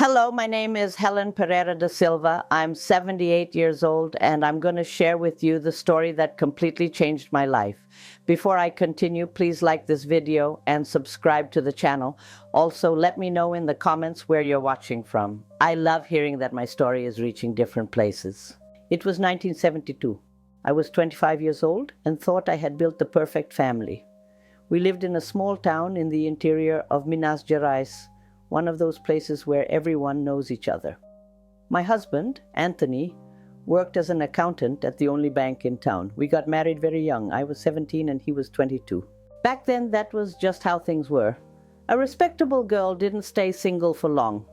Hello, my name is Helen Pereira da Silva. I'm 78 years old, and I'm going to share with you the story that completely changed my life. Before I continue, please like this video and subscribe to the channel. Also, let me know in the comments where you're watching from. I love hearing that my story is reaching different places. It was 1972. I was 25 years old and thought I had built the perfect family. We lived in a small town in the interior of Minas Gerais, one of those places where everyone knows each other. My husband, Anthony, worked as an accountant at the only bank in town. We got married very young. I was 17 and he was 22. Back then, that was just how things were. A respectable girl didn't stay single for long.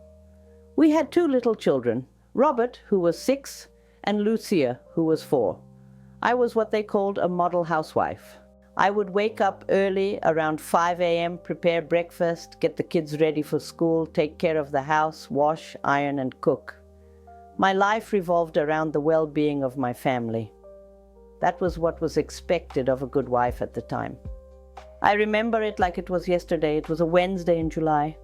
We had two little children, Robert, who was 6, and Lucia, who was 4. I was what they called a model housewife. I would wake up early, around 5 a.m., prepare breakfast, get the kids ready for school, take care of the house, wash, iron, and cook. My life revolved around the well-being of my family. That was what was expected of a good wife at the time. I remember it like it was yesterday. It was a Wednesday in July.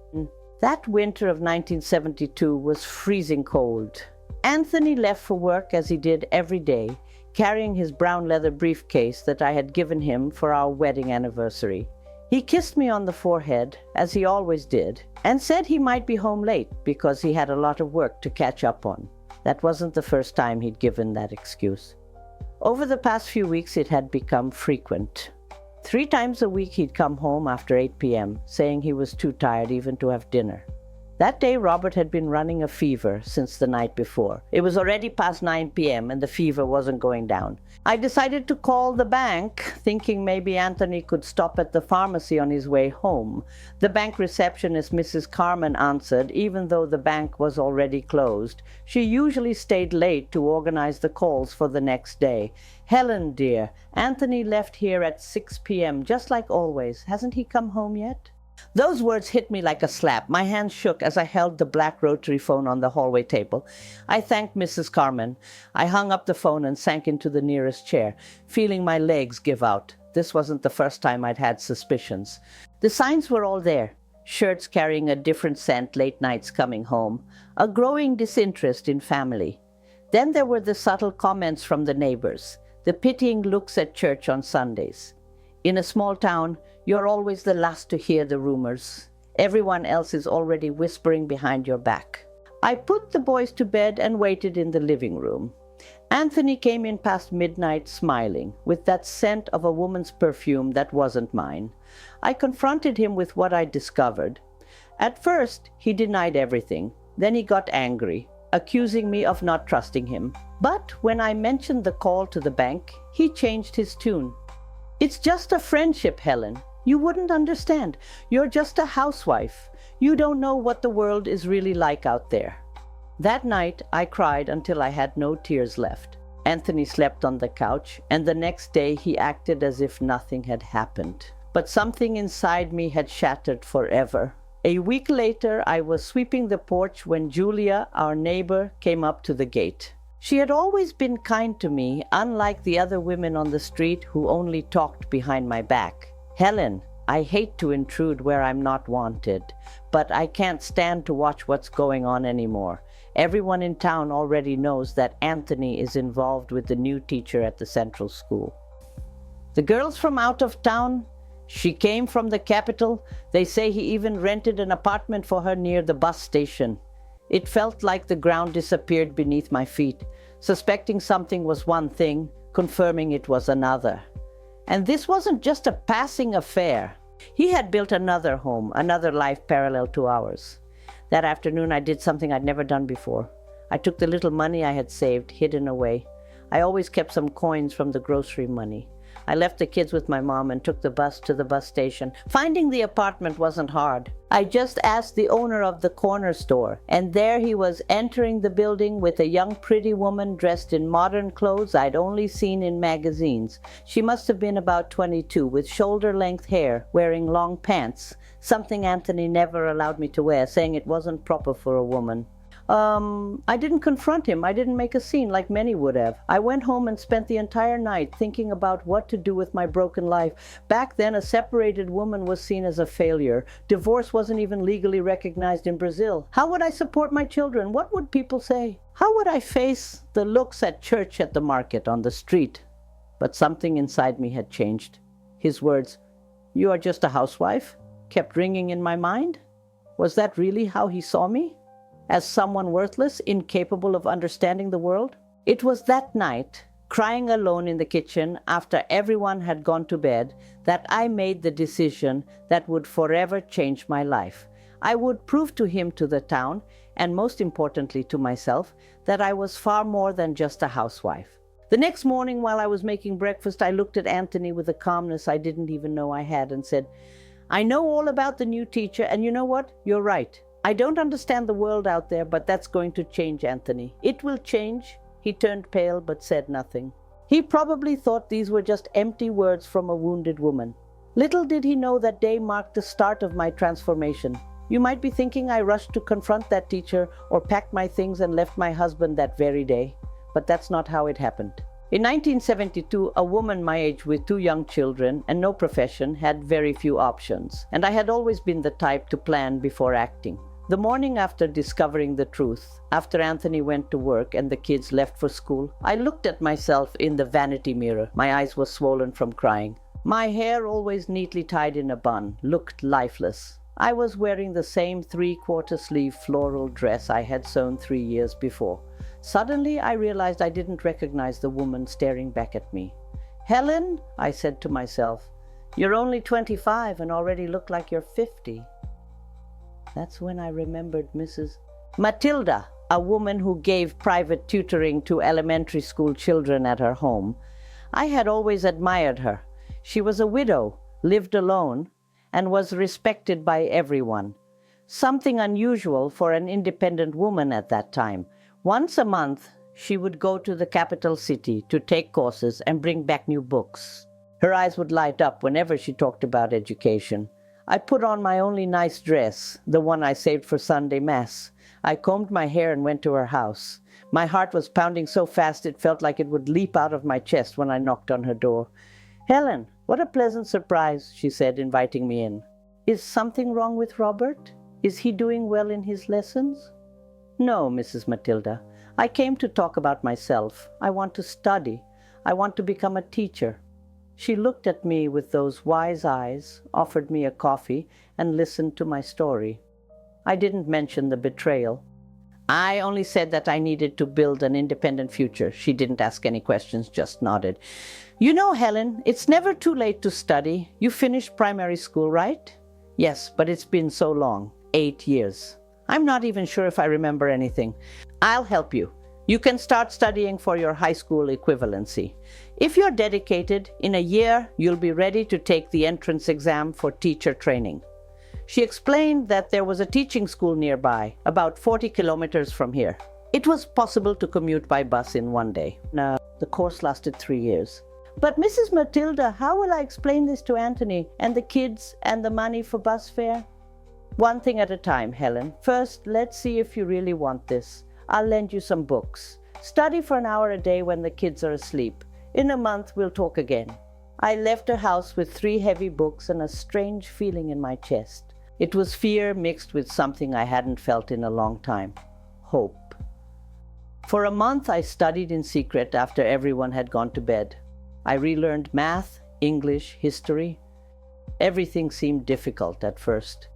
That winter of 1972 was freezing cold. Anthony left for work as he did every day, carrying his brown leather briefcase that I had given him for our wedding anniversary. He kissed me on the forehead, as he always did, and said he might be home late because he had a lot of work to catch up on. That wasn't the first time he'd given that excuse. Over the past few weeks, it had become frequent. 3 times a week he'd come home after 8 p.m., saying he was too tired even to have dinner. That day, Robert had been running a fever since the night before. It was already past 9 p.m. and the fever wasn't going down. I decided to call the bank, thinking maybe Anthony could stop at the pharmacy on his way home. The bank receptionist, Mrs. Carmen, answered, even though the bank was already closed. She usually stayed late to organize the calls for the next day. "Helen, dear, Anthony left here at 6 p.m., just like always. Hasn't he come home yet?" Those words hit me like a slap. My hands shook as I held the black rotary phone on the hallway table. I thanked Mrs. Carmen. I hung up the phone and sank into the nearest chair, feeling my legs give out. This wasn't the first time I'd had suspicions. The signs were all there. Shirts carrying a different scent, late nights coming home, a growing disinterest in family. Then there were the subtle comments from the neighbors, the pitying looks at church on Sundays. In a small town, you're always the last to hear the rumors. Everyone else is already whispering behind your back. I put the boys to bed and waited in the living room. Anthony came in past midnight smiling, with that scent of a woman's perfume that wasn't mine. I confronted him with what I'd discovered. At first, he denied everything. Then he got angry, accusing me of not trusting him. But when I mentioned the call to the bank, he changed his tune. "It's just a friendship, Helen. You wouldn't understand. You're just a housewife. You don't know what the world is really like out there." That night, I cried until I had no tears left. Anthony slept on the couch, and the next day he acted as if nothing had happened. But something inside me had shattered forever. A week later, I was sweeping the porch when Julia, our neighbor, came up to the gate. She had always been kind to me, unlike the other women on the street who only talked behind my back. "Helen, I hate to intrude where I'm not wanted, but I can't stand to watch what's going on anymore. Everyone in town already knows that Anthony is involved with the new teacher at the central school. The girls from out of town, she came from the capital. They say he even rented an apartment for her near the bus station." It felt like the ground disappeared beneath my feet. Suspecting something was one thing, confirming it was another. And this wasn't just a passing affair. He had built another home, another life parallel to ours. That afternoon, I did something I'd never done before. I took the little money I had saved, hidden away. I always kept some coins from the grocery money. I left the kids with my mom and took the bus to the bus station. Finding the apartment wasn't hard. I just asked the owner of the corner store, and there he was entering the building with a young pretty woman dressed in modern clothes I'd only seen in magazines. She must have been about 22, with shoulder-length hair, wearing long pants, something Anthony never allowed me to wear, saying it wasn't proper for a woman. I didn't confront him. I didn't make a scene like many would have. I went home and spent the entire night thinking about what to do with my broken life. Back then, a separated woman was seen as a failure. Divorce wasn't even legally recognized in Brazil. How would I support my children? What would people say? How would I face the looks at church, at the market, on the street? But something inside me had changed. His words, "You are just a housewife," kept ringing in my mind. Was that really how he saw me? As someone worthless, incapable of understanding the world? It was that night, crying alone in the kitchen after everyone had gone to bed, that I made the decision that would forever change my life. I would prove to him, to the town, and most importantly to myself, that I was far more than just a housewife. The next morning, while I was making breakfast, I looked at Anthony with a calmness I didn't even know I had and said, "I know all about the new teacher, and you know what? You're right. I don't understand the world out there, but that's going to change, Anthony. It will change." He turned pale but said nothing. He probably thought these were just empty words from a wounded woman. Little did he know that day marked the start of my transformation. You might be thinking I rushed to confront that teacher or packed my things and left my husband that very day. But that's not how it happened. In 1972, a woman my age with 2 young children and no profession had very few options, and I had always been the type to plan before acting. The morning after discovering the truth, after Anthony went to work and the kids left for school, I looked at myself in the vanity mirror. My eyes were swollen from crying. My hair, always neatly tied in a bun, looked lifeless. I was wearing the same 3/4 sleeve floral dress I had sewn 3 years before. Suddenly, I realized I didn't recognize the woman staring back at me. "Helen," I said to myself, "you're only 25 and already look like you're 50. That's when I remembered Mrs. Matilda, a woman who gave private tutoring to elementary school children at her home. I had always admired her. She was a widow, lived alone, and was respected by everyone. Something unusual for an independent woman at that time. Once a month, she would go to the capital city to take courses and bring back new books. Her eyes would light up whenever she talked about education. I put on my only nice dress, the one I saved for Sunday Mass. I combed my hair and went to her house. My heart was pounding so fast it felt like it would leap out of my chest when I knocked on her door. "Helen, what a pleasant surprise," she said, inviting me in. "Is something wrong with Robert? Is he doing well in his lessons?" "No, Mrs. Matilda. I came to talk about myself. I want to study. I want to become a teacher." She looked at me with those wise eyes, offered me a coffee, and listened to my story. I didn't mention the betrayal. I only said that I needed to build an independent future. She didn't ask any questions, just nodded. "You know, Helen, it's never too late to study. You finished primary school, right?" "Yes, but it's been so long. 8 years. I'm not even sure if I remember anything." "I'll help you. You can start studying for your high school equivalency. If you're dedicated, in a year you'll be ready to take the entrance exam for teacher training." She explained that there was a teaching school nearby, about 40 kilometers from here. It was possible to commute by bus in one day. The course lasted 3 years. "But Mrs. Matilda, how will I explain this to Anthony and the kids and the money for bus fare?" "One thing at a time, Helen. First, let's see if you really want this. I'll lend you some books. Study for an hour a day when the kids are asleep. In a month, we'll talk again." I left her house with 3 heavy books and a strange feeling in my chest. It was fear mixed with something I hadn't felt in a long time. Hope. For a month, I studied in secret after everyone had gone to bed. I relearned math, English, history. Everything seemed difficult at first.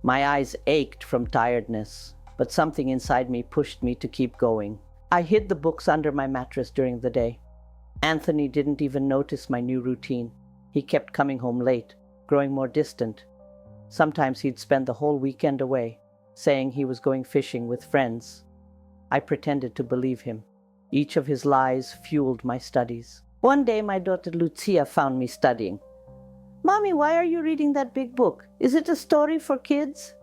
My eyes ached from tiredness, but something inside me pushed me to keep going. I hid the books under my mattress during the day. Anthony didn't even notice my new routine. He kept coming home late, growing more distant. Sometimes he'd spend the whole weekend away, saying he was going fishing with friends. I pretended to believe him. Each of his lies fueled my studies. One day my daughter Lucia found me studying. "Mommy, why are you reading that big book? Is it a story for kids?"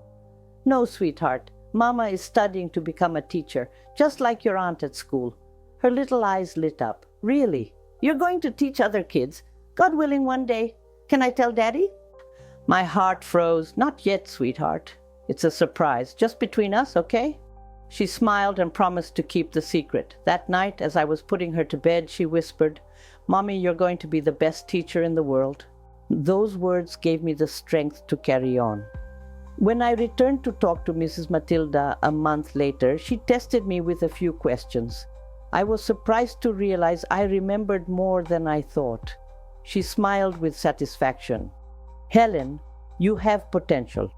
"No, sweetheart. Mama is studying to become a teacher, just like your aunt at school." Her little eyes lit up. "Really? You're going to teach other kids? God willing, one day. Can I tell Daddy?" My heart froze. "Not yet, sweetheart. It's a surprise, just between us, okay?" She smiled and promised to keep the secret. That night, as I was putting her to bed, she whispered, "Mommy, you're going to be the best teacher in the world." Those words gave me the strength to carry on. When I returned to talk to Mrs. Matilda a month later, she tested me with a few questions. I was surprised to realize I remembered more than I thought. She smiled with satisfaction. "Helen, you have potential.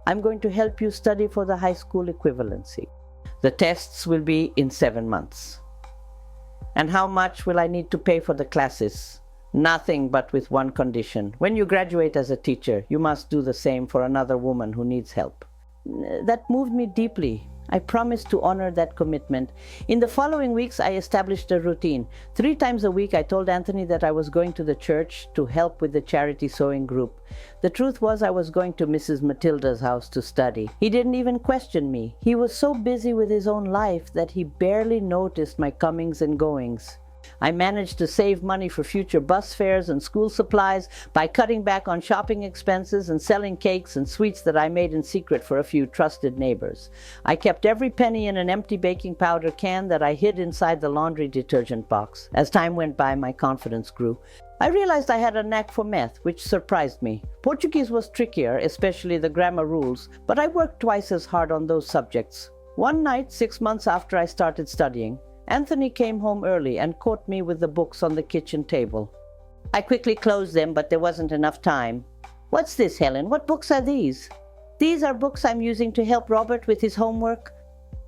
I'm going to help you study for the high school equivalency. The tests will be in 7 months. And how much will I need to pay for the classes? Nothing, but with one condition. When you graduate as a teacher, you must do the same for another woman who needs help." That moved me deeply. I promised to honor that commitment. In the following weeks, I established a routine. 3 times a week, I told Anthony that I was going to the church to help with the charity sewing group. The truth was I was going to Mrs. Matilda's house to study. He didn't even question me. He was so busy with his own life that he barely noticed my comings and goings. I managed to save money for future bus fares and school supplies by cutting back on shopping expenses and selling cakes and sweets that I made in secret for a few trusted neighbors. I kept every penny in an empty baking powder can that I hid inside the laundry detergent box. As time went by, my confidence grew. I realized I had a knack for math, which surprised me. Portuguese was trickier, especially the grammar rules, but I worked twice as hard on those subjects. One night, 6 months after I started studying, Anthony came home early and caught me with the books on the kitchen table. I quickly closed them, but there wasn't enough time. "What's this, Helen? What books are these?" "These are books I'm using to help Robert with his homework."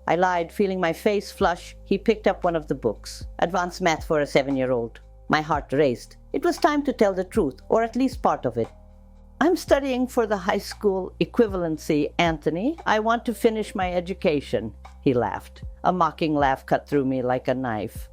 I lied, feeling my face flush. He picked up one of the books. Advanced Math for a 7-year-old. My heart raced. It was time to tell the truth, or at least part of it. "I'm studying for the high school equivalency, Anthony. I want to finish my education." He laughed. A mocking laugh cut through me like a knife.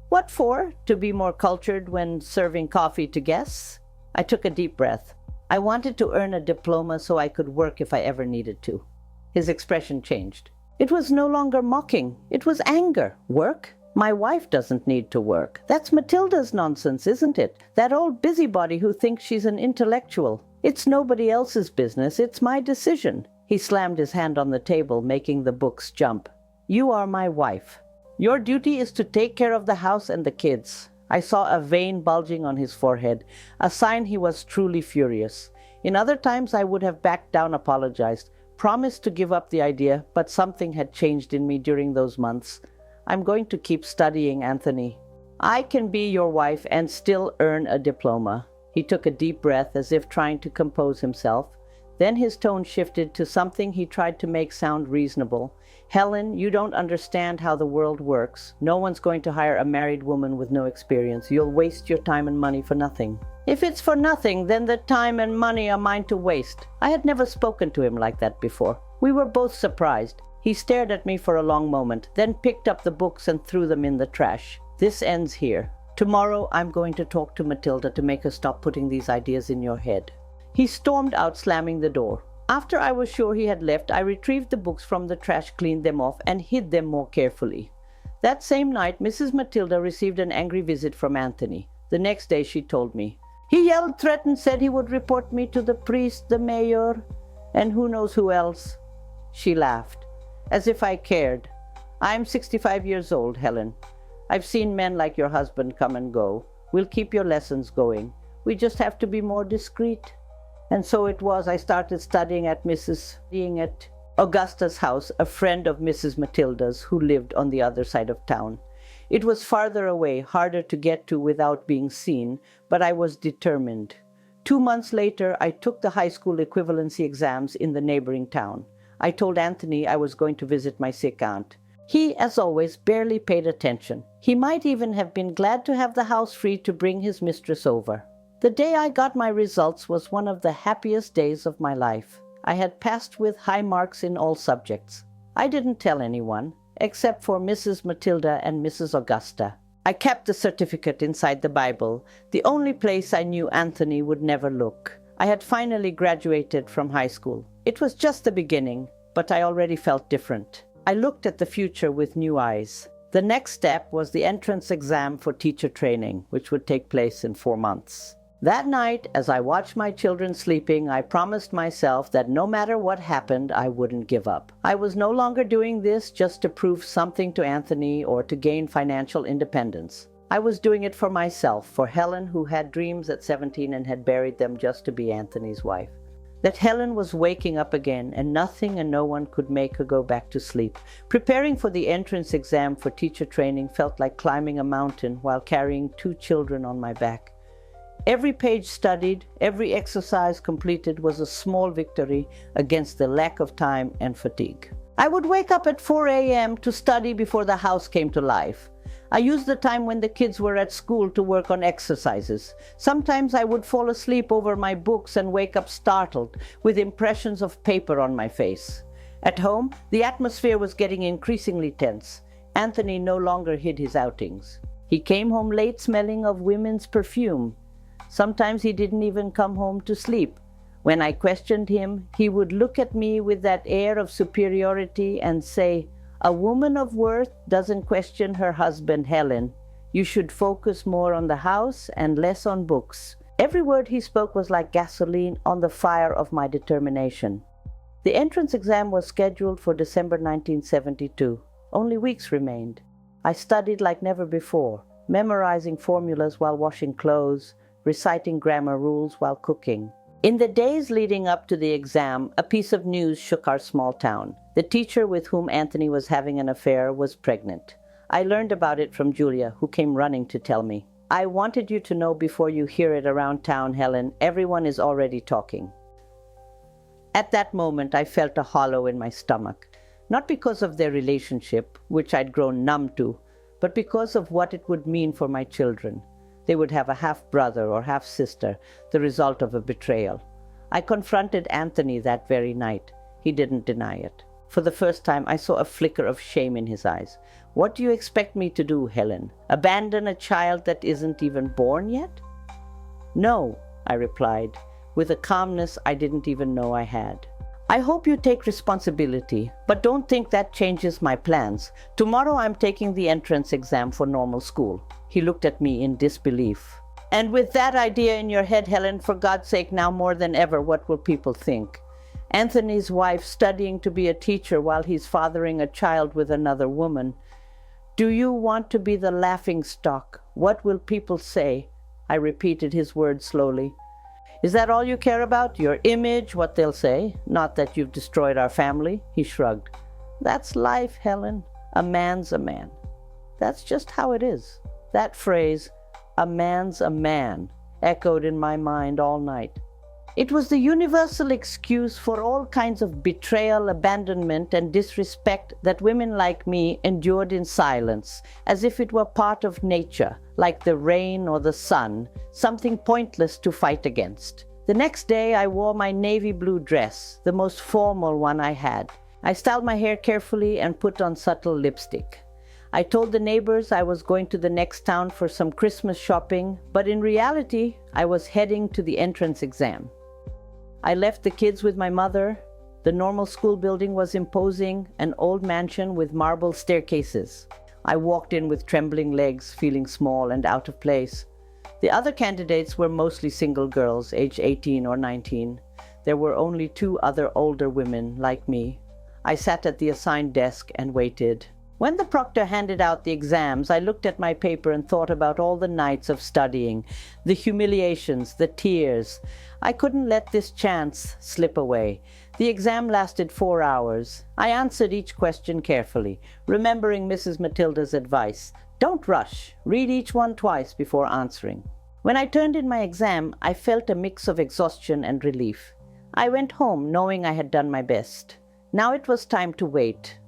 "What for? To be more cultured when serving coffee to guests?" I took a deep breath. I wanted to earn a diploma so I could work if I ever needed to. His expression changed. It was no longer mocking. It was anger. "Work? My wife doesn't need to work. That's Matilda's nonsense, isn't it? That old busybody who thinks she's an intellectual. It's nobody else's business. It's my decision." He slammed his hand on the table, making the books jump. "You are my wife. Your duty is to take care of the house and the kids." I saw a vein bulging on his forehead, a sign he was truly furious. In other times I would have backed down, apologized, promised to give up the idea, but something had changed in me during those months. "I'm going to keep studying, Anthony. I can be your wife and still earn a diploma." He took a deep breath as if trying to compose himself. Then his tone shifted to something he tried to make sound reasonable. "Helen, you don't understand how the world works. No one's going to hire a married woman with no experience. You'll waste your time and money for nothing." "If it's for nothing, then the time and money are mine to waste." I had never spoken to him like that before. We were both surprised. He stared at me for a long moment, then picked up the books and threw them in the trash. "This ends here. Tomorrow I'm going to talk to Matilda to make her stop putting these ideas in your head." He stormed out, slamming the door. After I was sure he had left, I retrieved the books from the trash, cleaned them off, and hid them more carefully. That same night, Mrs. Matilda received an angry visit from Anthony. The next day she told me, "He yelled, threatened, said he would report me to the priest, the mayor, and who knows who else." She laughed, as if I cared. "I'm 65 years old, Helen. I've seen men like your husband come and go. We'll keep your lessons going. We just have to be more discreet." And so it was I started studying at Augusta's house, a friend of Mrs. Matilda's who lived on the other side of town. It was farther away, harder to get to without being seen, but I was determined. 2 months later, I took the high school equivalency exams in the neighboring town. I told Anthony I was going to visit my sick aunt. He, as always, barely paid attention. He might even have been glad to have the house free to bring his mistress over. The day I got my results was one of the happiest days of my life. I had passed with high marks in all subjects. I didn't tell anyone, except for Mrs. Matilda and Mrs. Augusta. I kept the certificate inside the Bible, the only place I knew Anthony would never look. I had finally graduated from high school. It was just the beginning, but I already felt different. I looked at the future with new eyes. The next step was the entrance exam for teacher training, which would take place in 4 months. That night, as I watched my children sleeping, I promised myself that no matter what happened, I wouldn't give up. I was no longer doing this just to prove something to Anthony or to gain financial independence. I was doing it for myself, for Helen, who had dreams at 17 and had buried them just to be Anthony's wife. That Helen was waking up again, and nothing and no one could make her go back to sleep. Preparing for the entrance exam for teacher training felt like climbing a mountain while carrying 2 children on my back. Every page studied, every exercise completed was a small victory against the lack of time and fatigue. I would wake up at 4 a.m. to study before the house came to life. I used the time when the kids were at school to work on exercises. Sometimes I would fall asleep over my books and wake up startled, with impressions of paper on my face. At home, the atmosphere was getting increasingly tense. Anthony no longer hid his outings. He came home late smelling of women's perfume. Sometimes he didn't even come home to sleep. When I questioned him, he would look at me with that air of superiority and say, "A woman of worth doesn't question her husband, Helen. You should focus more on the house and less on books." Every word he spoke was like gasoline on the fire of my determination. The entrance exam was scheduled for December 1972. Only weeks remained. I studied like never before, memorizing formulas while washing clothes, reciting grammar rules while cooking. In the days leading up to the exam, a piece of news shook our small town. The teacher with whom Anthony was having an affair was pregnant. I learned about it from Julia, who came running to tell me. "I wanted you to know before you hear it around town, Helen. Everyone is already talking." At that moment, I felt a hollow in my stomach. Not because of their relationship, which I'd grown numb to, but because of what it would mean for my children. They would have a half-brother or half-sister, the result of a betrayal. I confronted Anthony that very night. He didn't deny it. For the first time, I saw a flicker of shame in his eyes. "What do you expect me to do, Helen? Abandon a child that isn't even born yet?" "No," I replied, with a calmness I didn't even know I had. "I hope you take responsibility, but don't think that changes my plans. Tomorrow I'm taking the entrance exam for normal school." He looked at me in disbelief. "And with that idea in your head, Helen, for God's sake, now more than ever, what will people think? Anthony's wife studying to be a teacher while he's fathering a child with another woman. Do you want to be the laughing stock? What will people say?" I repeated his words slowly. "Is that all you care about? Your image, what they'll say? Not that you've destroyed our family?" He shrugged. "That's life, Helen. A man's a man. That's just how it is." That phrase, "a man's a man," echoed in my mind all night. It was the universal excuse for all kinds of betrayal, abandonment, and disrespect that women like me endured in silence, as if it were part of nature, like the rain or the sun, something pointless to fight against. The next day, I wore my navy blue dress, the most formal one I had. I styled my hair carefully and put on subtle lipstick. I told the neighbors I was going to the next town for some Christmas shopping, but in reality, I was heading to the entrance exam. I left the kids with my mother. The normal school building was imposing, an old mansion with marble staircases. I walked in with trembling legs, feeling small and out of place. The other candidates were mostly single girls, aged 18 or 19. There were only 2 other older women like me. I sat at the assigned desk and waited. When the proctor handed out the exams, I looked at my paper and thought about all the nights of studying, the humiliations, the tears. I couldn't let this chance slip away. The exam lasted 4 hours. I answered each question carefully, remembering Mrs. Matilda's advice. Don't rush. Read each one twice before answering. When I turned in my exam, I felt a mix of exhaustion and relief. I went home knowing I had done my best. Now it was time to wait.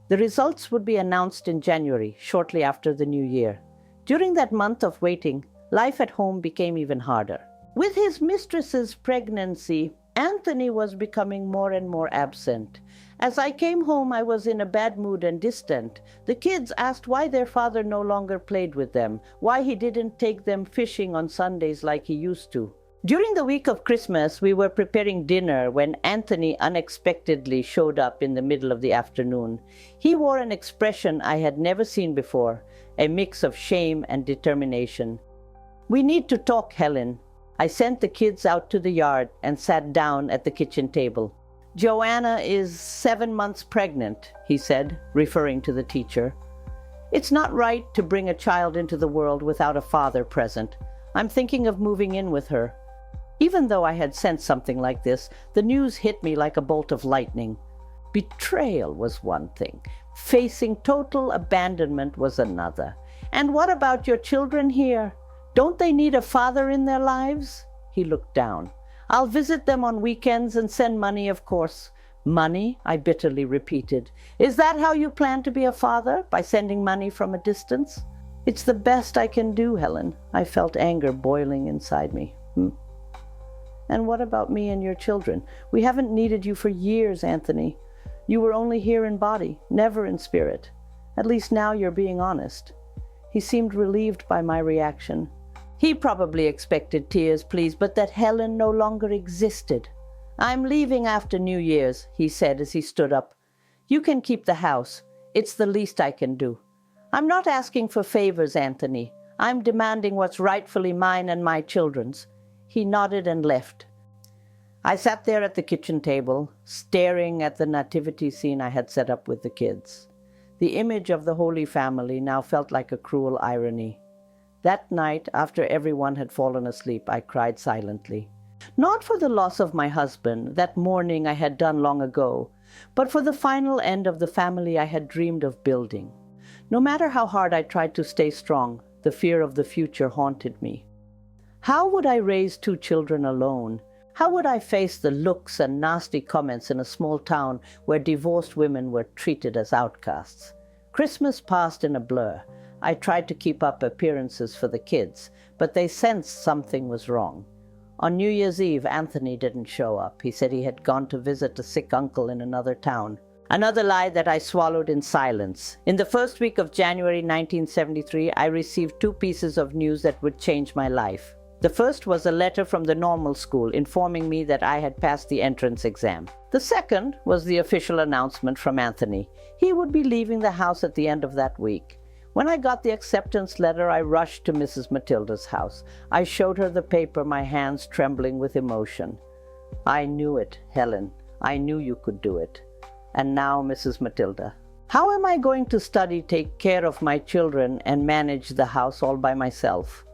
The results would be announced in January, shortly after the new year. During that month of waiting, life at home became even harder. With his mistress's pregnancy, Anthony was becoming more and more absent. As I came home, I was in a bad mood and distant. The kids asked why their father no longer played with them, why he didn't take them fishing on Sundays like he used to. During the week of Christmas, we were preparing dinner when Anthony unexpectedly showed up in the middle of the afternoon. He wore an expression I had never seen before, a mix of shame and determination. "We need to talk, Helen." I sent the kids out to the yard and sat down at the kitchen table. "Joanna is 7 months pregnant," he said, referring to the teacher. "It's not right to bring a child into the world without a father present. I'm thinking of moving in with her." Even though I had sensed something like this, the news hit me like a bolt of lightning. Betrayal was one thing. Facing total abandonment was another. "And what about your children here? Don't they need a father in their lives?" He looked down. "I'll visit them on weekends and send money, of course." "Money?" I bitterly repeated. "Is that how you plan to be a father? By sending money from a distance?" "It's the best I can do, Helen." I felt anger boiling inside me. "And what about me and your children? We haven't needed you for years, Anthony. You were only here in body, never in spirit. At least now you're being honest." He seemed relieved by my reaction. He probably expected tears, please, but that Helen no longer existed. "I'm leaving after New Year's," he said as he stood up. "You can keep the house. It's the least I can do." "I'm not asking for favors, Anthony. I'm demanding what's rightfully mine and my children's." He nodded and left. I sat there at the kitchen table, staring at the nativity scene I had set up with the kids. The image of the Holy Family now felt like a cruel irony. That night, after everyone had fallen asleep, I cried silently. Not for the loss of my husband, that mourning I had done long ago, but for the final end of the family I had dreamed of building. No matter how hard I tried to stay strong, the fear of the future haunted me. How would I raise 2 children alone? How would I face the looks and nasty comments in a small town where divorced women were treated as outcasts? Christmas passed in a blur. I tried to keep up appearances for the kids, but they sensed something was wrong. On New Year's Eve, Anthony didn't show up. He said he had gone to visit a sick uncle in another town. Another lie that I swallowed in silence. In the first week of January 1973, I received 2 pieces of news that would change my life. The first was a letter from the normal school informing me that I had passed the entrance exam. The second was the official announcement from Anthony. He would be leaving the house at the end of that week. When I got the acceptance letter, I rushed to Mrs. Matilda's house. I showed her the paper, my hands trembling with emotion. "I knew it, Helen. I knew you could do it. And now, Mrs. Matilda, how am I going to study, take care of my children, and manage the house all by myself?"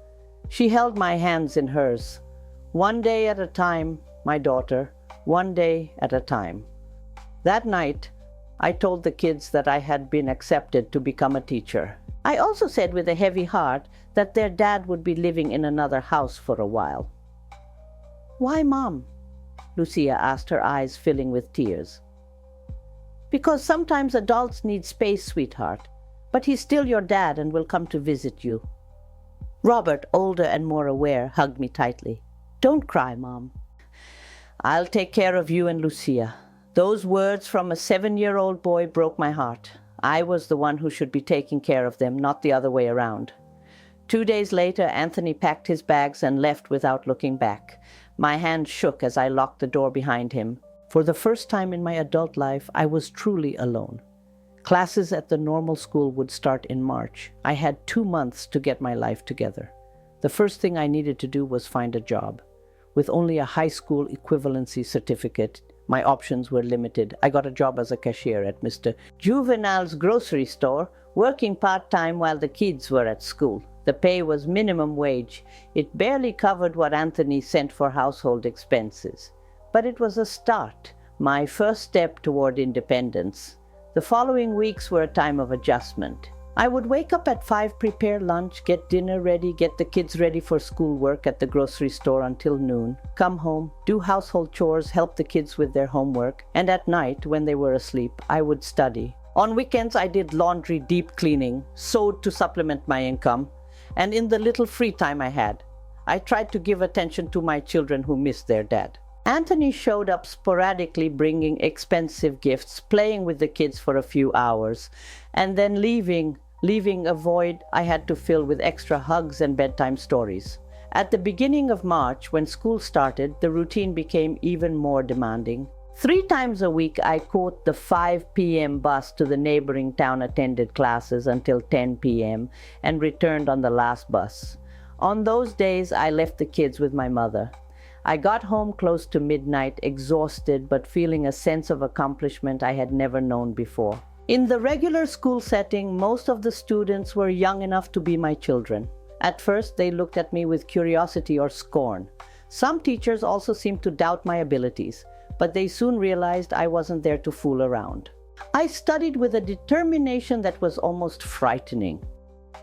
She held my hands in hers. "One day at a time, my daughter, one day at a time." That night, I told the kids that I had been accepted to become a teacher. I also said with a heavy heart that their dad would be living in another house for a while. "Why, Mom?" Lucia asked, her eyes filling with tears. "Because sometimes adults need space, sweetheart. But he's still your dad and will come to visit you." Robert, older and more aware, hugged me tightly. "Don't cry, Mom. I'll take care of you and Lucia." Those words from a 7-year-old boy broke my heart. I was the one who should be taking care of them, not the other way around. 2 days later, Anthony packed his bags and left without looking back. My hand shook as I locked the door behind him. For the first time in my adult life, I was truly alone. Classes at the normal school would start in March. I had 2 months to get my life together. The first thing I needed to do was find a job. With only a high school equivalency certificate, my options were limited. I got a job as a cashier at Mr. Juvenal's grocery store, working part-time while the kids were at school. The pay was minimum wage. It barely covered what Anthony sent for household expenses. But it was a start, my first step toward independence. The following weeks were a time of adjustment. I would wake up at 5, prepare lunch, get dinner ready, get the kids ready for schoolwork at the grocery store until noon, come home, do household chores, help the kids with their homework, and at night, when they were asleep, I would study. On weekends, I did laundry, deep cleaning, sewed to supplement my income, and in the little free time I had, I tried to give attention to my children who missed their dad. Anthony showed up sporadically, bringing expensive gifts, playing with the kids for a few hours, and then leaving a void I had to fill with extra hugs and bedtime stories. At the beginning of March, when school started, the routine became even more demanding. 3 times a week, I caught the 5 p.m. bus to the neighboring town, attended classes until 10 p.m., and returned on the last bus. On those days, I left the kids with my mother. I got home close to midnight, exhausted but feeling a sense of accomplishment I had never known before. In the regular school setting, most of the students were young enough to be my children. At first, they looked at me with curiosity or scorn. Some teachers also seemed to doubt my abilities, but they soon realized I wasn't there to fool around. I studied with a determination that was almost frightening.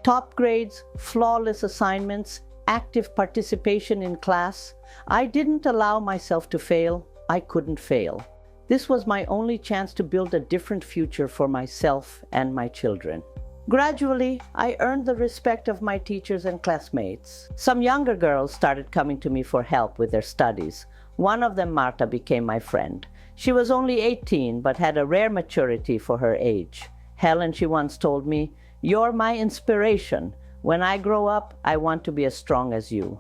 Top grades, flawless assignments, active participation in class. I didn't allow myself to fail. I couldn't fail. This was my only chance to build a different future for myself and my children. Gradually, I earned the respect of my teachers and classmates. Some younger girls started coming to me for help with their studies. One of them, Marta, became my friend. She was only 18, but had a rare maturity for her age. Helen, she once told me, "You're my inspiration. When I grow up, I want to be as strong as you."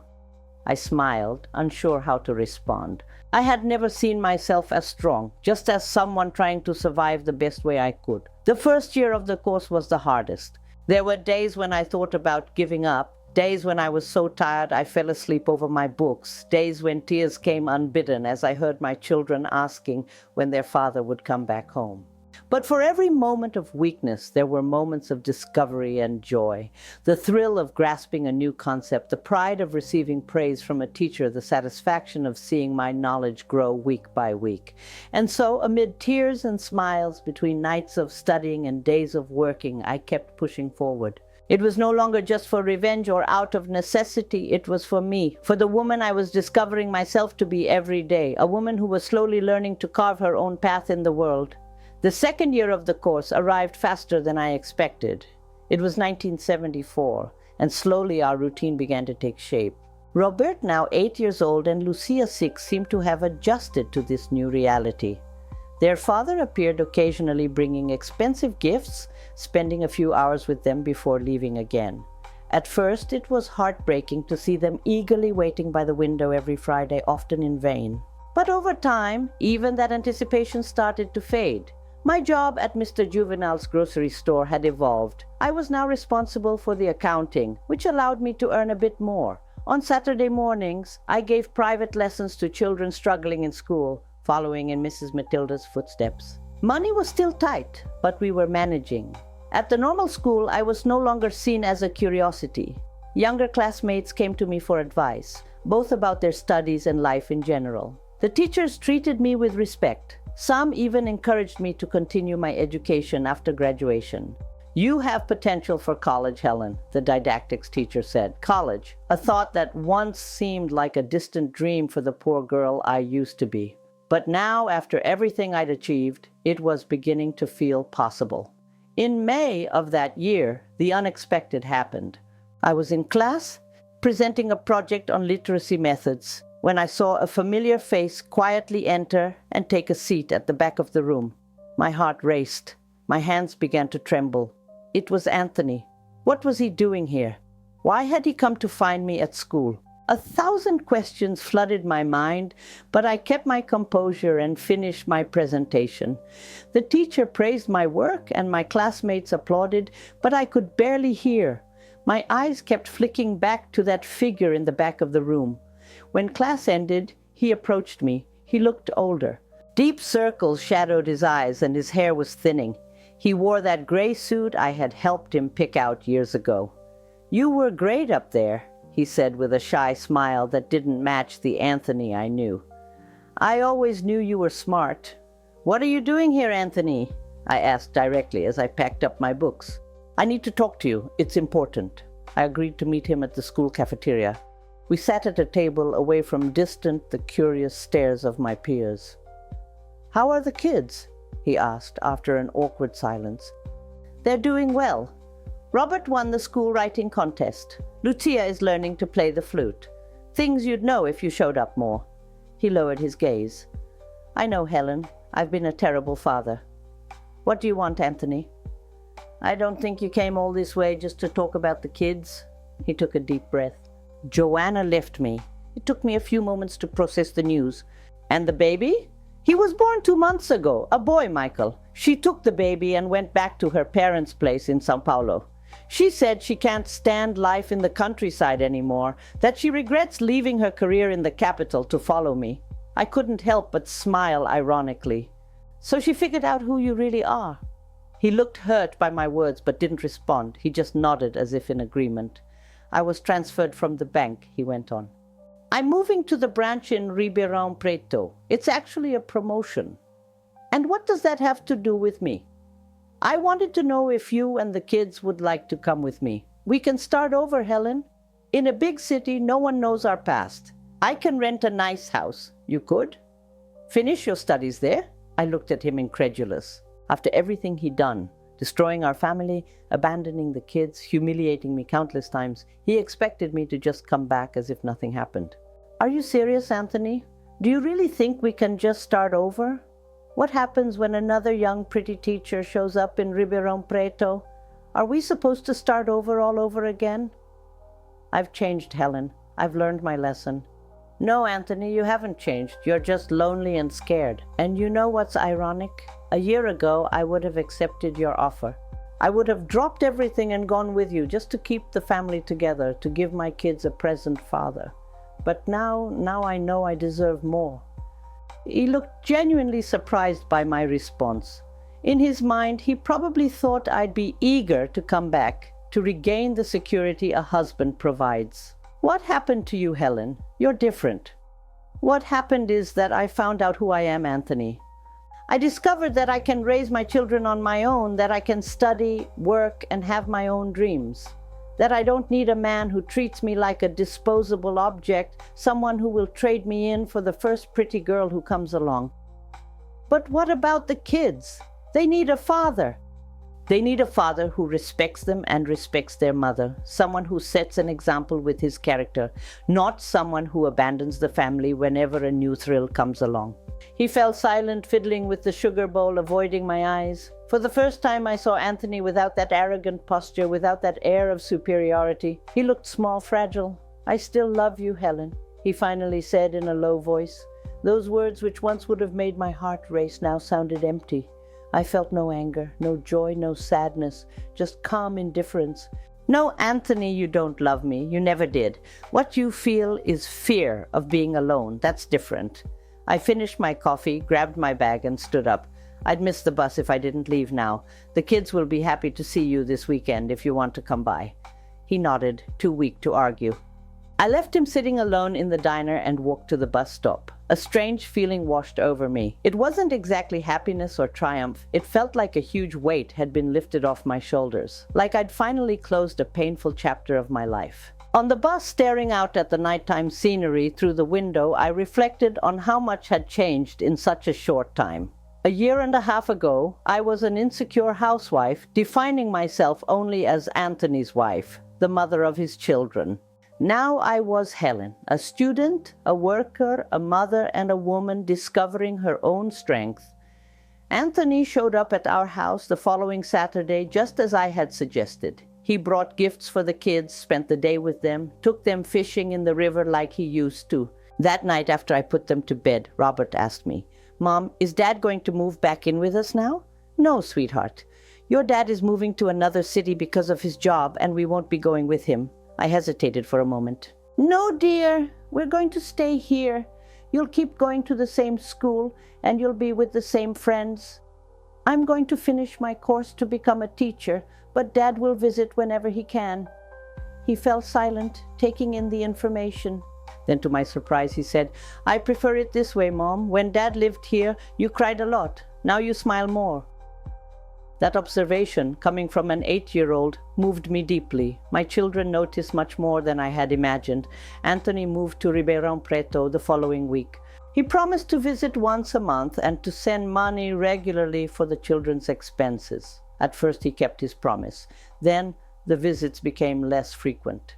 I smiled, unsure how to respond. I had never seen myself as strong, just as someone trying to survive the best way I could. The first year of the course was the hardest. There were days when I thought about giving up, days when I was so tired I fell asleep over my books, days when tears came unbidden as I heard my children asking when their father would come back home. But for every moment of weakness, there were moments of discovery and joy. The thrill of grasping a new concept, the pride of receiving praise from a teacher, the satisfaction of seeing my knowledge grow week by week. And so, amid tears and smiles, between nights of studying and days of working, I kept pushing forward. It was no longer just for revenge or out of necessity. It was for me, for the woman I was discovering myself to be every day, a woman who was slowly learning to carve her own path in the world. The second year of the course arrived faster than I expected. It was 1974, and slowly our routine began to take shape. Robert, now 8 years old, and Lucia, 6, seemed to have adjusted to this new reality. Their father appeared occasionally bringing expensive gifts, spending a few hours with them before leaving again. At first, it was heartbreaking to see them eagerly waiting by the window every Friday, often in vain. But over time, even that anticipation started to fade. My job at Mr. Juvenile's grocery store had evolved. I was now responsible for the accounting, which allowed me to earn a bit more. On Saturday mornings, I gave private lessons to children struggling in school, following in Mrs. Matilda's footsteps. Money was still tight, but we were managing. At the normal school, I was no longer seen as a curiosity. Younger classmates came to me for advice, both about their studies and life in general. The teachers treated me with respect. Some even encouraged me to continue my education after graduation. "You have potential for college, Helen," the didactics teacher said. College, a thought that once seemed like a distant dream for the poor girl I used to be. But now, after everything I'd achieved, it was beginning to feel possible. In May of that year, the unexpected happened. I was in class, presenting a project on literacy methods, when I saw a familiar face quietly enter and take a seat at the back of the room. My heart raced. My hands began to tremble. It was Anthony. What was he doing here? Why had he come to find me at school? 1,000 questions flooded my mind, but I kept my composure and finished my presentation. The teacher praised my work and my classmates applauded, but I could barely hear. My eyes kept flicking back to that figure in the back of the room. When class ended, he approached me. He looked older. Deep circles shadowed his eyes and his hair was thinning. He wore that gray suit I had helped him pick out years ago. "You were great up there," he said with a shy smile that didn't match the Anthony I knew. "I always knew you were smart." "What are you doing here, Anthony?" I asked directly as I packed up my books. "I need to talk to you. It's important." I agreed to meet him at the school cafeteria. We sat at a table away from the curious stares of my peers. "How are the kids?" he asked after an awkward silence. "They're doing well. Robert won the school writing contest. Lucia is learning to play the flute. Things you'd know if you showed up more." He lowered his gaze. "I know, Helen. I've been a terrible father. What do you want, Anthony?" "I don't think you came all this way just to talk about the kids." He took a deep breath. "Joanna left me." It took me a few moments to process the news. "And the baby?" "He was born 2 months ago, a boy, Michael. She took the baby and went back to her parents' place in São Paulo. She said she can't stand life in the countryside anymore, that she regrets leaving her career in the capital to follow me. I couldn't help but smile ironically. So she figured out who you really are. He looked hurt by my words but didn't respond. He just nodded as if in agreement. I was transferred from the bank, he went on. I'm moving to the branch in Ribeirão Preto. It's actually a promotion. And what does that have to do with me? I wanted to know if you and the kids would like to come with me. We can start over, Helen. In a big city, no one knows our past. I can rent a nice house. You could? Finish your studies there? I looked at him incredulous. After everything he'd done, destroying our family, abandoning the kids, humiliating me countless times, he expected me to just come back as if nothing happened. Are you serious, Anthony? Do you really think we can just start over? What happens when another young pretty teacher shows up in Ribeirão Preto? Are we supposed to start over all over again? I've changed, Helen. I've learned my lesson. No, Anthony, you haven't changed. You're just lonely and scared. And you know what's ironic? A year ago, I would have accepted your offer. I would have dropped everything and gone with you just to keep the family together, to give my kids a present father. But now I know I deserve more. He looked genuinely surprised by my response. In his mind, he probably thought I'd be eager to come back, to regain the security a husband provides. What happened to you, Helen? You're different. What happened is that I found out who I am, Anthony. I discovered that I can raise my children on my own, that I can study, work, and have my own dreams. That I don't need a man who treats me like a disposable object, someone who will trade me in for the first pretty girl who comes along. But what about the kids? They need a father. They need a father who respects them and respects their mother, someone who sets an example with his character, not someone who abandons the family whenever a new thrill comes along. He fell silent, fiddling with the sugar bowl, avoiding my eyes. For the first time, I saw Anthony without that arrogant posture, without that air of superiority. He looked small, fragile. I still love you, Helen, he finally said in a low voice. Those words which once would have made my heart race now sounded empty. I felt no anger, no joy, no sadness, just calm indifference. No, Anthony, you don't love me. You never did. What you feel is fear of being alone. That's different. I finished my coffee, grabbed my bag, and stood up. I'd miss the bus if I didn't leave now. The kids will be happy to see you this weekend if you want to come by. He nodded, too weak to argue. I left him sitting alone in the diner and walked to the bus stop. A strange feeling washed over me. It wasn't exactly happiness or triumph. It felt like a huge weight had been lifted off my shoulders, like I'd finally closed a painful chapter of my life. On the bus, staring out at the nighttime scenery through the window, I reflected on how much had changed in such a short time. A year and a half ago, I was an insecure housewife, defining myself only as Anthony's wife, the mother of his children. Now I was Helen, a student, a worker, a mother, and a woman discovering her own strength. Anthony showed up at our house the following Saturday just as I had suggested. He brought gifts for the kids, spent the day with them, took them fishing in the river like he used to. That night after I put them to bed, Robert asked me, "Mom, is Dad going to move back in with us now?" "No, sweetheart. Your dad is moving to another city because of his job, and we won't be going with him." I hesitated for a moment. "No, dear. We're going to stay here. You'll keep going to the same school, and you'll be with the same friends. I'm going to finish my course to become a teacher, but Dad will visit whenever he can." He fell silent, taking in the information. Then to my surprise, he said, "I prefer it this way, Mom. When Dad lived here, you cried a lot. Now you smile more." That observation, coming from an 8-year-old, moved me deeply. My children noticed much more than I had imagined. Anthony moved to Ribeirão Preto the following week. He promised to visit once a month and to send money regularly for the children's expenses. At first he kept his promise. Then the visits became less frequent.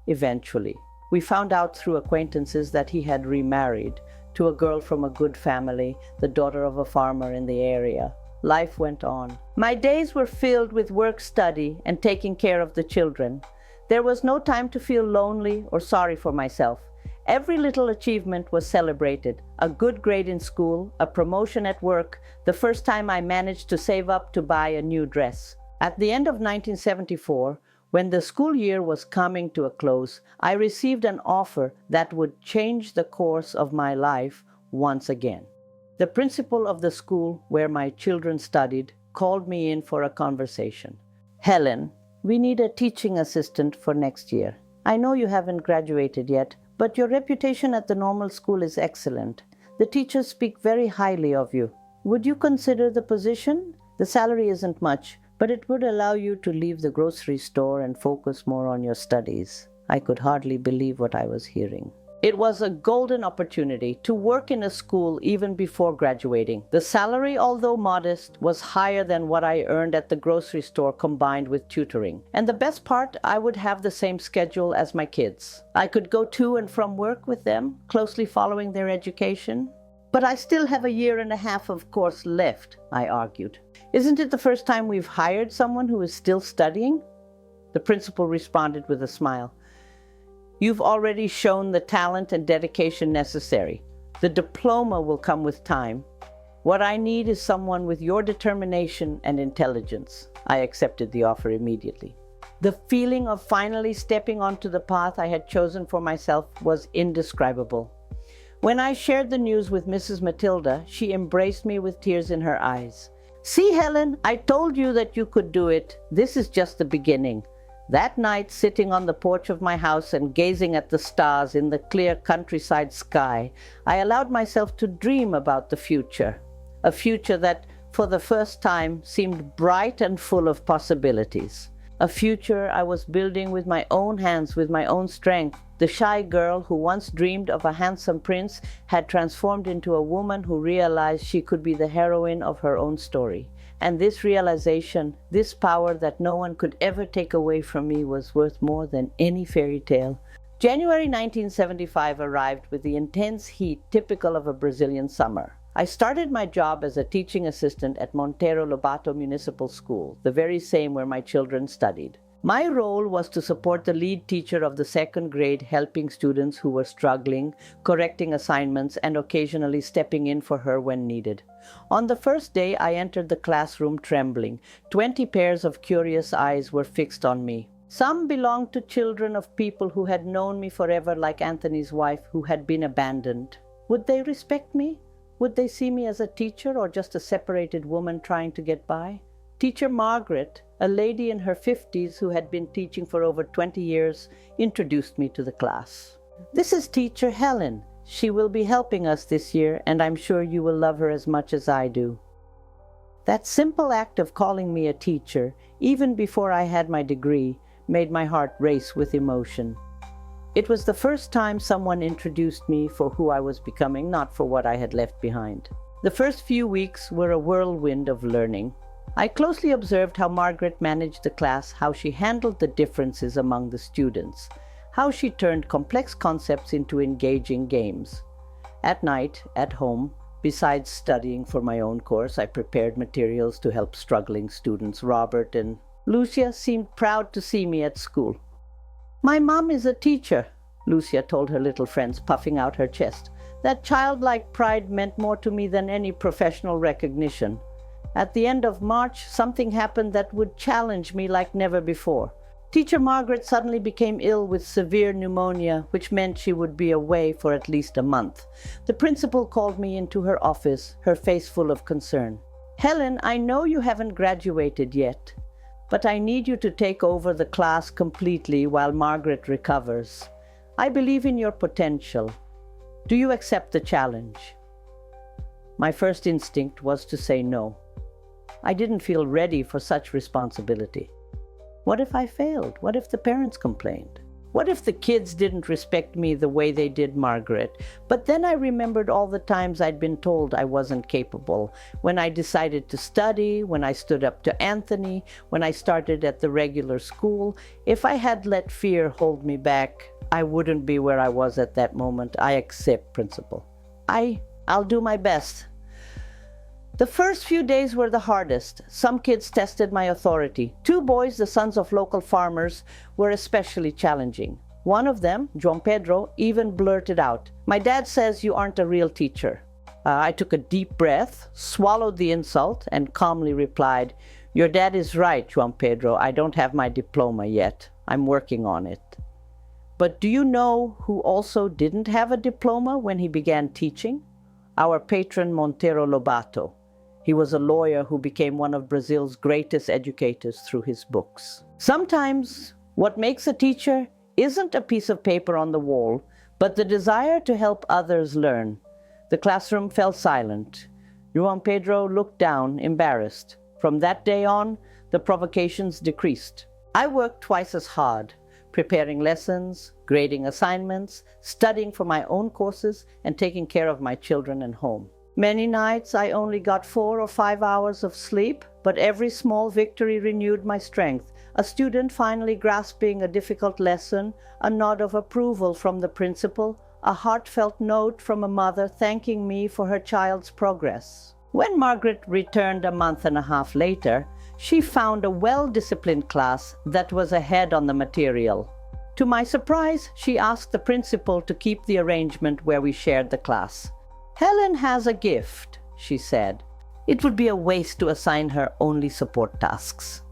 Eventually, we found out through acquaintances that he had remarried to a girl from a good family, the daughter of a farmer in the area. Life went on. My days were filled with work, study, and taking care of the children. There was no time to feel lonely or sorry for myself. Every little achievement was celebrated. A good grade in school, a promotion at work, the first time I managed to save up to buy a new dress. At the end of 1974, when the school year was coming to a close, I received an offer that would change the course of my life once again. The principal of the school where my children studied called me in for a conversation. "Helen, we need a teaching assistant for next year. I know you haven't graduated yet, but your reputation at the normal school is excellent. The teachers speak very highly of you. Would you consider the position? The salary isn't much, but it would allow you to leave the grocery store and focus more on your studies." I could hardly believe what I was hearing. It was a golden opportunity to work in a school even before graduating. The salary, although modest, was higher than what I earned at the grocery store combined with tutoring. And the best part, I would have the same schedule as my kids. I could go to and from work with them, closely following their education. "But I still have a year and a half of course left," I argued. "Isn't it the first time we've hired someone who is still studying?" The principal responded with a smile. "You've already shown the talent and dedication necessary. The diploma will come with time. What I need is someone with your determination and intelligence." I accepted the offer immediately. The feeling of finally stepping onto the path I had chosen for myself was indescribable. When I shared the news with Mrs. Matilda, she embraced me with tears in her eyes. "See, Helen, I told you that you could do it. This is just the beginning." That night, sitting on the porch of my house and gazing at the stars in the clear countryside sky, I allowed myself to dream about the future. A future that, for the first time, seemed bright and full of possibilities. A future I was building with my own hands, with my own strength. The shy girl who once dreamed of a handsome prince had transformed into a woman who realized she could be the heroine of her own story. And this realization, this power that no one could ever take away from me, was worth more than any fairy tale. January 1975 arrived with the intense heat typical of a Brazilian summer. I started my job as a teaching assistant at Monteiro Lobato Municipal School, the very same where my children studied. My role was to support the lead teacher of the second grade, helping students who were struggling, correcting assignments, and occasionally stepping in for her when needed. On the first day, I entered the classroom trembling. 20 pairs of curious eyes were fixed on me. Some belonged to children of people who had known me forever, like Anthony's wife, who had been abandoned. Would they respect me? Would they see me as a teacher or just a separated woman trying to get by? Teacher Margaret, a lady in her 50s who had been teaching for over 20 years, introduced me to the class. "This is Teacher Helen. She will be helping us this year, and I'm sure you will love her as much as I do." That simple act of calling me a teacher, even before I had my degree, made my heart race with emotion. It was the first time someone introduced me for who I was becoming, not for what I had left behind. The first few weeks were a whirlwind of learning. I closely observed how Margaret managed the class, how she handled the differences among the students, how she turned complex concepts into engaging games. At night, at home, besides studying for my own course, I prepared materials to help struggling students. Robert and Lucia seemed proud to see me at school. "My mom is a teacher," Lucia told her little friends, puffing out her chest. That childlike pride meant more to me than any professional recognition. At the end of March, something happened that would challenge me like never before. Teacher Margaret suddenly became ill with severe pneumonia, which meant she would be away for at least a month. The principal called me into her office, her face full of concern. "Helen, I know you haven't graduated yet, but I need you to take over the class completely while Margaret recovers. I believe in your potential. Do you accept the challenge?" My first instinct was to say no. I didn't feel ready for such responsibility. What if I failed? What if the parents complained? What if the kids didn't respect me the way they did Margaret? But then I remembered all the times I'd been told I wasn't capable. When I decided to study, when I stood up to Anthony, when I started at the regular school. If I had let fear hold me back, I wouldn't be where I was at that moment. I accept, principal. I'll do my best. The first few days were the hardest. Some kids tested my authority. 2 boys, the sons of local farmers, were especially challenging. One of them, João Pedro, even blurted out, "My dad says you aren't a real teacher." I took a deep breath, swallowed the insult, and calmly replied, Your dad is right, Juan Pedro. I don't have my diploma yet. I'm working on it. But do you know who also didn't have a diploma when he began teaching? Our patron Monteiro Lobato. He was a lawyer who became one of Brazil's greatest educators through his books. Sometimes what makes a teacher isn't a piece of paper on the wall, but the desire to help others learn. The classroom fell silent. Juan Pedro looked down, embarrassed. From that day on, the provocations decreased. I worked twice as hard, preparing lessons, grading assignments, studying for my own courses, and taking care of my children and home. Many nights I only got 4 or 5 hours of sleep, but every small victory renewed my strength. A student finally grasping a difficult lesson, a nod of approval from the principal, a heartfelt note from a mother thanking me for her child's progress. When Margaret returned a month and a half later, she found a well-disciplined class that was ahead on the material. To my surprise, she asked the principal to keep the arrangement where we shared the class. "Helen has a gift," she said. "It would be a waste to assign her only support tasks."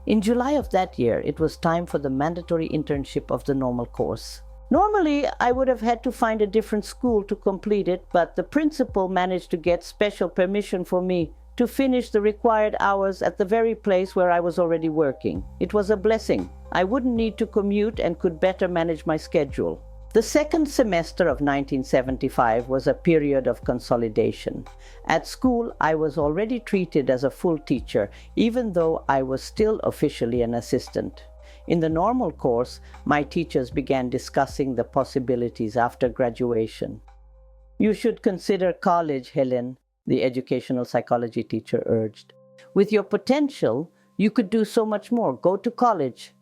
In July of that year, it was time for the mandatory internship of the normal course. Normally, I would have had to find a different school to complete it, but the principal managed to get special permission for me to finish the required hours at the very place where I was already working. It was a blessing. I wouldn't need to commute and could better manage my schedule. The second semester of 1975 was a period of consolidation. At school, I was already treated as a full teacher, even though I was still officially an assistant. In the normal course, my teachers began discussing the possibilities after graduation. "You should consider college, Helen," the educational psychology teacher urged. "With your potential, you could do so much more. Go to college."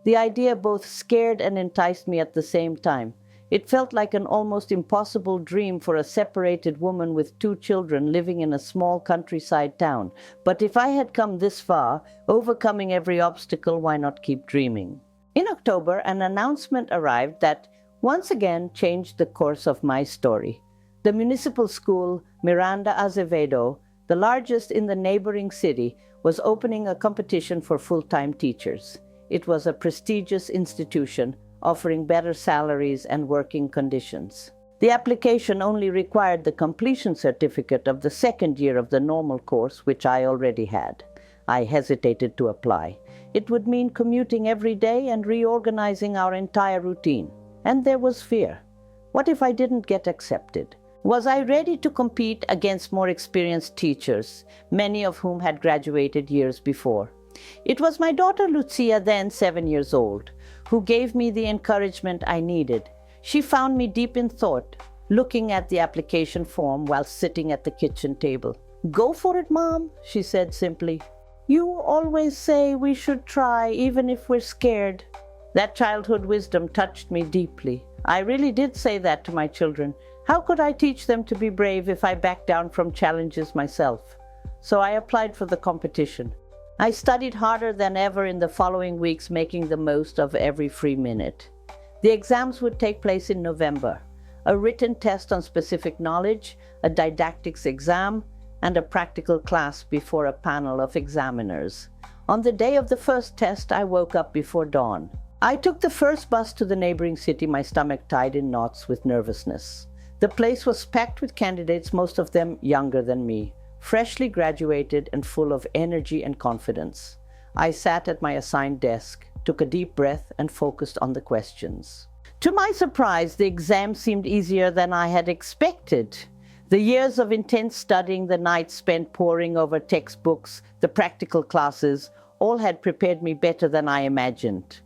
The idea both scared and enticed me at the same time. It felt like an almost impossible dream for a separated woman with 2 children living in a small countryside town. But if I had come this far, overcoming every obstacle, why not keep dreaming? In October, an announcement arrived that once again changed the course of my story. The municipal school, Miranda Azevedo, the largest in the neighboring city, was opening a competition for full-time teachers. It was a prestigious institution, offering better salaries and working conditions. The application only required the completion certificate of the second year of the normal course, which I already had. I hesitated to apply. It would mean commuting every day and reorganizing our entire routine. And there was fear. What if I didn't get accepted? Was I ready to compete against more experienced teachers, many of whom had graduated years before? It was my daughter Lucia, then 7 years old, who gave me the encouragement I needed. She found me deep in thought, looking at the application form while sitting at the kitchen table. "Go for it, Mom," she said simply. "You always say we should try, even if we're scared." That childhood wisdom touched me deeply. I really did say that to my children. How could I teach them to be brave if I backed down from challenges myself? So I applied for the competition. I studied harder than ever in the following weeks, making the most of every free minute. The exams would take place in November. A written test on specific knowledge, a didactics exam, and a practical class before a panel of examiners. On the day of the first test, I woke up before dawn. I took the first bus to the neighboring city, my stomach tied in knots with nervousness. The place was packed with candidates, most of them younger than me, freshly graduated and full of energy and confidence. I sat at my assigned desk, took a deep breath, and focused on the questions. To my surprise, the exam seemed easier than I had expected. The years of intense studying, the nights spent poring over textbooks, the practical classes, all had prepared me better than I imagined.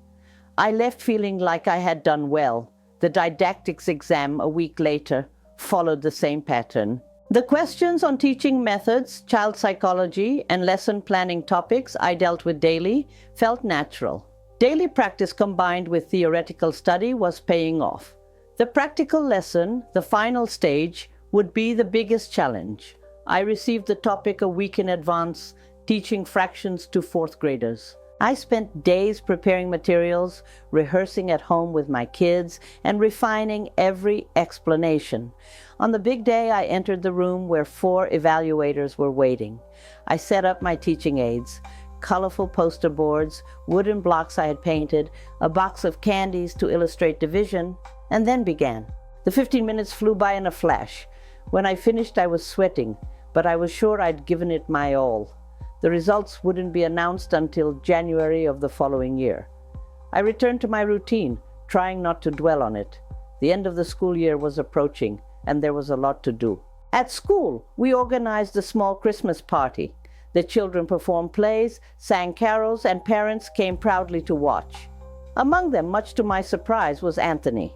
I left feeling like I had done well. The didactics exam a week later followed the same pattern. The questions on teaching methods, child psychology, and lesson planning topics I dealt with daily felt natural. Daily practice combined with theoretical study was paying off. The practical lesson, the final stage, would be the biggest challenge. I received the topic a week in advance, teaching fractions to 4th graders. I spent days preparing materials, rehearsing at home with my kids, and refining every explanation. On the big day, I entered the room where 4 evaluators were waiting. I set up my teaching aids, colorful poster boards, wooden blocks I had painted, a box of candies to illustrate division, and then began. The 15 minutes flew by in a flash. When I finished, I was sweating, but I was sure I'd given it my all. The results wouldn't be announced until January of the following year. I returned to my routine, trying not to dwell on it. The end of the school year was approaching, and there was a lot to do. At school, we organized a small Christmas party. The children performed plays, sang carols, and parents came proudly to watch. Among them, much to my surprise, was Anthony.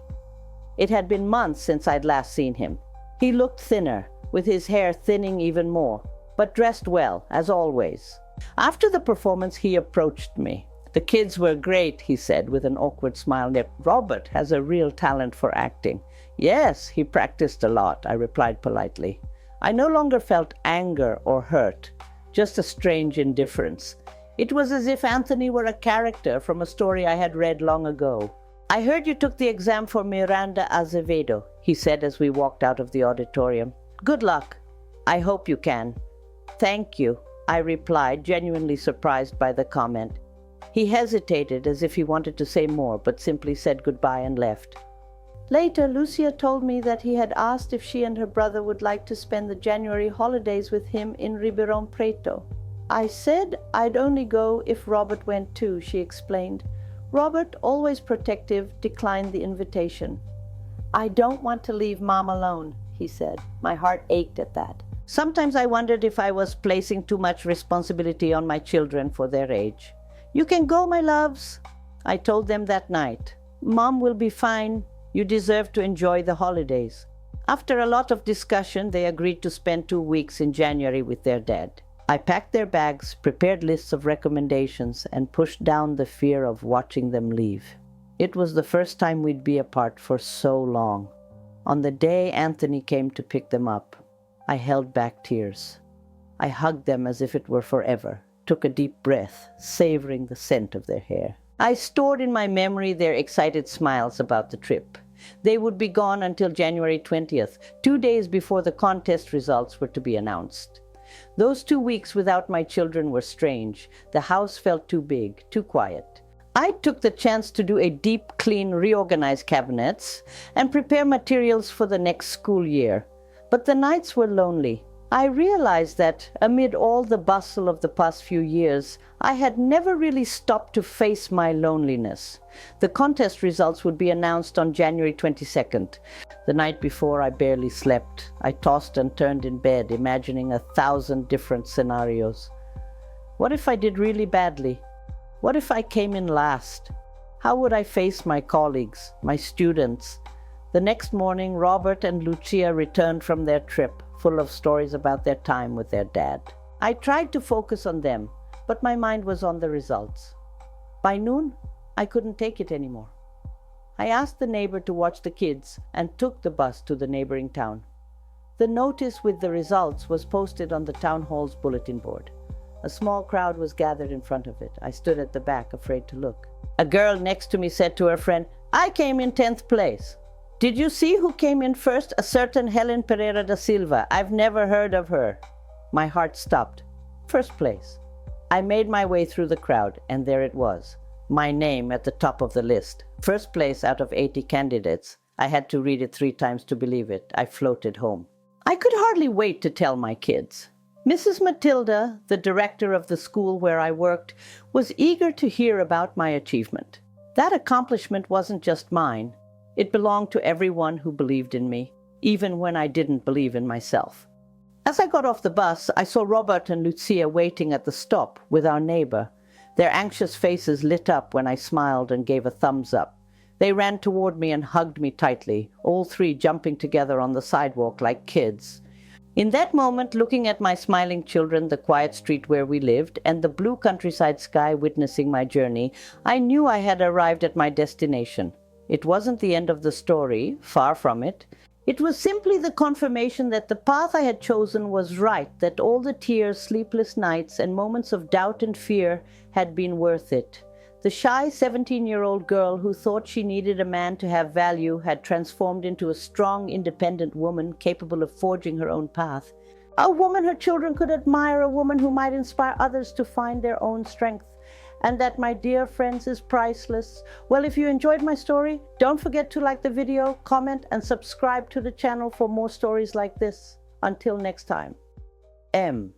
It had been months since I'd last seen him. He looked thinner, with his hair thinning even more, but dressed well, as always. After the performance, he approached me. "The kids were great," he said with an awkward smile. "Robert has a real talent for acting." "Yes, he practiced a lot," I replied politely. I no longer felt anger or hurt, just a strange indifference. It was as if Anthony were a character from a story I had read long ago. "I heard you took the exam for Miranda Azevedo," he said as we walked out of the auditorium. "Good luck. I hope you can." "Thank you," I replied, genuinely surprised by the comment. He hesitated as if he wanted to say more, but simply said goodbye and left. Later, Lucia told me that he had asked if she and her brother would like to spend the January holidays with him in Ribeirão Preto. "I said I'd only go if Robert went too," she explained. Robert, always protective, declined the invitation. "I don't want to leave Mom alone," he said. My heart ached at that. Sometimes I wondered if I was placing too much responsibility on my children for their age. "You can go, my loves," I told them that night. "Mom will be fine. You deserve to enjoy the holidays." After a lot of discussion, they agreed to spend 2 weeks in January with their dad. I packed their bags, prepared lists of recommendations, and pushed down the fear of watching them leave. It was the first time we'd be apart for so long. On the day Anthony came to pick them up, I held back tears. I hugged them as if it were forever, took a deep breath, savoring the scent of their hair. I stored in my memory their excited smiles about the trip. They would be gone until January 20th, 2 days before the contest results were to be announced. Those 2 weeks without my children were strange. The house felt too big, too quiet. I took the chance to do a deep clean, reorganize cabinets, and prepare materials for the next school year. But the nights were lonely. I realized that, amid all the bustle of the past few years, I had never really stopped to face my loneliness. The contest results would be announced on January 22nd. The night before, I barely slept. I tossed and turned in bed, imagining 1,000 different scenarios. What if I did really badly? What if I came in last? How would I face my colleagues, my students? The next morning, Robert and Lucia returned from their trip, full of stories about their time with their dad. I tried to focus on them, but my mind was on the results. By noon, I couldn't take it anymore. I asked the neighbor to watch the kids and took the bus to the neighboring town. The notice with the results was posted on the town hall's bulletin board. A small crowd was gathered in front of it. I stood at the back, afraid to look. A girl next to me said to her friend, "I came in 10th place. Did you see who came in first? A certain Helen Pereira da Silva. I've never heard of her." My heart stopped. First place. I made my way through the crowd, and there it was. My name at the top of the list. First place out of 80 candidates. I had to read it 3 times to believe it. I floated home. I could hardly wait to tell my kids. Mrs. Matilda, the director of the school where I worked, was eager to hear about my achievement. That accomplishment wasn't just mine. It belonged to everyone who believed in me, even when I didn't believe in myself. As I got off the bus, I saw Robert and Lucia waiting at the stop with our neighbor. Their anxious faces lit up when I smiled and gave a thumbs up. They ran toward me and hugged me tightly, all 3 jumping together on the sidewalk like kids. In that moment, looking at my smiling children, the quiet street where we lived, and the blue countryside sky witnessing my journey, I knew I had arrived at my destination. It wasn't the end of the story, far from it. It was simply the confirmation that the path I had chosen was right, that all the tears, sleepless nights, and moments of doubt and fear had been worth it. The shy 17-year-old girl who thought she needed a man to have value had transformed into a strong, independent woman capable of forging her own path. A woman her children could admire, a woman who might inspire others to find their own strength. And that, my dear friends, is priceless. Well, if you enjoyed my story, don't forget to like the video, comment, and subscribe to the channel for more stories like this. Until next time. M.